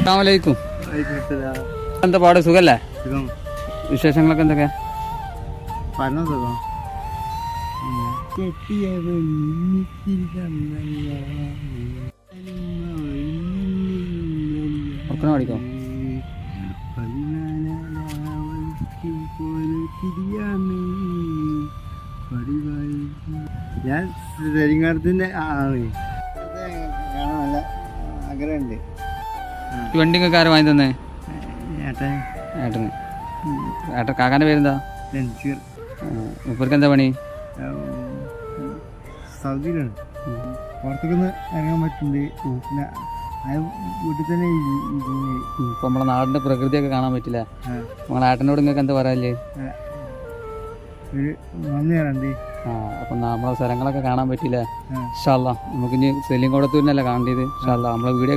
അസ്സലാമലൈക്കും. എന്താ പാട്, സുഖല്ലേ? വിശേഷങ്ങളൊക്കെ എന്തൊക്കെയാ? പഠിക്കോ? ഞാൻ നെരിങ്ങാടത്തിന്റെ ആണ്. കാണാൻ നല്ല ആഗ്രഹമുണ്ട്. ഈ വണ്ടി ഒക്കെ ആര് വാങ്ങി തന്നെ? ഏട്ടൻ. ഏട്ടന്. ഏട്ടൻ കാക്കാൻ്റെ പേരെന്താ? നൻസീർ. ഇവർക്ക് എന്താ പണി? സൗദിയിലാണ്. പുറത്തേക്കൊന്ന് ഇറങ്ങാൻ പറ്റുന്നുണ്ട്. പിന്നെ വീട്ടിൽ തന്നെ ഇപ്പം നമ്മളെ നാടിൻ്റെ പ്രകൃതിയൊക്കെ കാണാൻ പറ്റില്ല. നമ്മളെ ഏട്ടനോട് നിങ്ങൾക്ക് എന്താ പറയാല്ലേ? ഒരു നന്ദി പറയാണ്ട്. അപ്പം നമ്മളെ സ്ഥലങ്ങളൊക്കെ കാണാൻ പറ്റില്ല. ഇൻഷാ അല്ലാഹ് നമുക്കിനി സെലിംകോടത്തൂരിനല്ല കാണേണ്ടത്. ഇൻഷാ അല്ലാഹ് നമ്മളെ വീഡിയോ